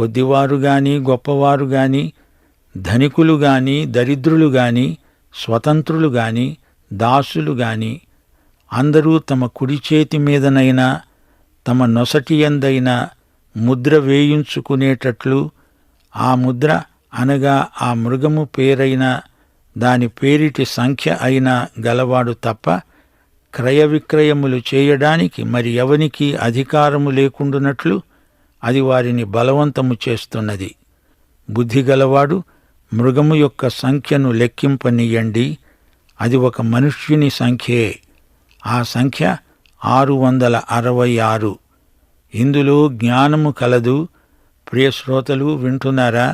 కొద్దివారు గాని గొప్పవారు గాని, ధనికులు గాని దరిద్రులు గాని, స్వతంత్రులు గాని దాసులు గాని, అందరూ తమ కుడి చేతి మీదనైనా తమ నొసటియందైనా ముద్ర వేయించుకునేటట్లు, ఆ ముద్ర అనగా ఆ మృగము పేరైన దాని పేరిటి సంఖ్య అయినా గలవాడు తప్ప క్రయ విక్రయములు చేయడానికి మరి ఎవనికీ అధికారము లేకుండునట్లు అది వారిని బలవంతము చేస్తున్నది. బుద్ధిగలవాడు మృగము యొక్క సంఖ్యను లెక్కింపనీయండి, అది ఒక మనుష్యుని సంఖ్యే. ఆ సంఖ్య 666. ఇందులో జ్ఞానము కలదు. ప్రియశ్రోతలు వింటున్నారా?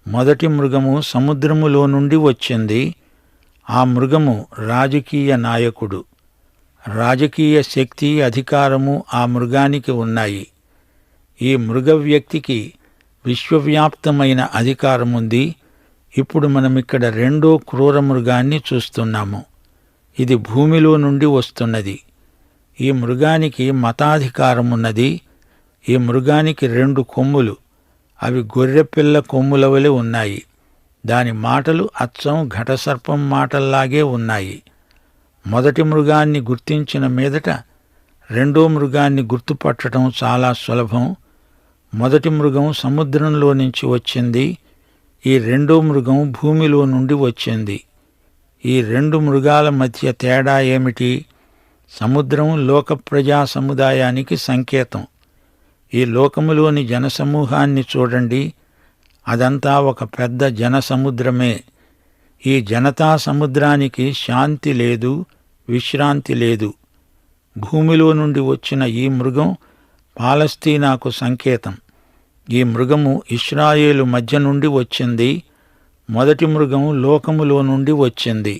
మొదటి మృగము సముద్రములో నుండి వచ్చింది. ఆ మృగము రాజకీయ నాయకుడు. రాజకీయ శక్తి, అధికారము ఆ మృగానికి ఉన్నాయి. ఈ మృగ వ్యక్తికి విశ్వవ్యాప్తమైన అధికారముంది. ఇప్పుడు మనమిక్కడ రెండో క్రూర మృగాన్ని చూస్తున్నాము. ఇది భూమిలో నుండి వస్తున్నది. ఈ మృగానికి మతాధికారమున్నది. ఈ మృగానికి 2 కొమ్ములు. అవి గొర్రెపిల్ల కొమ్ముల వలె ఉన్నాయి. దాని మాటలు అచ్చం ఘటసర్పం మాటల్లాగే ఉన్నాయి. మొదటి మృగాన్ని గుర్తించిన మీదట రెండో మృగాన్ని గుర్తుపట్టడం చాలా సులభం. మొదటి మృగం సముద్రంలో నుంచి వచ్చింది. ఈ రెండో మృగం భూమిలో నుండి వచ్చింది. ఈ 2 మృగాల మధ్య తేడా ఏమిటి? సముద్రం లోక ప్రజా సముదాయానికి సంకేతం. ఈ లోకములోని జనసమూహాన్ని చూడండి. అదంతా ఒక పెద్ద జనసముద్రమే. ఈ జనతా సముద్రానికి శాంతి లేదు, విశ్రాంతి లేదు. భూమిలో నుండి వచ్చిన ఈ మృగం పాలస్తీనాకు సంకేతం. ఈ మృగము ఇశ్రాయేలు మధ్య నుండి వచ్చింది. మొదటి మృగం లోకములో నుండి వచ్చింది.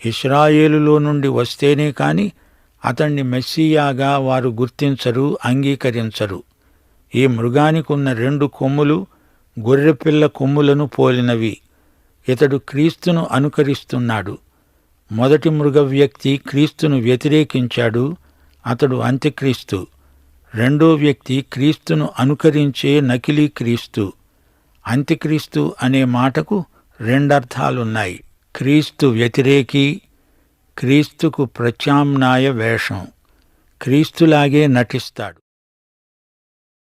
ఇశ్రాయేలులో నుండి వస్తేనే కాని అతణ్ణి మెస్సీయాగా వారు గుర్తించరు, అంగీకరించరు. ఈ మృగానికున్న 2 కొమ్ములు గొర్రెపిల్ల కొమ్ములను పోలినవి. ఇతడు క్రీస్తును అనుకరిస్తున్నాడు. మొదటి మృగ వ్యక్తి క్రీస్తును వ్యతిరేకించాడు. అతడు అంత్యక్రీస్తు. రెండో వ్యక్తి క్రీస్తును అనుకరించే నకిలీ క్రీస్తు. అంత్యక్రీస్తు అనే మాటకు 2 అర్థాలున్నాయి. క్రీస్తు వ్యతిరేకి, క్రీస్తుకు ప్రత్యామ్నాయ వేషం. క్రీస్తులాగే నటిస్తాడు.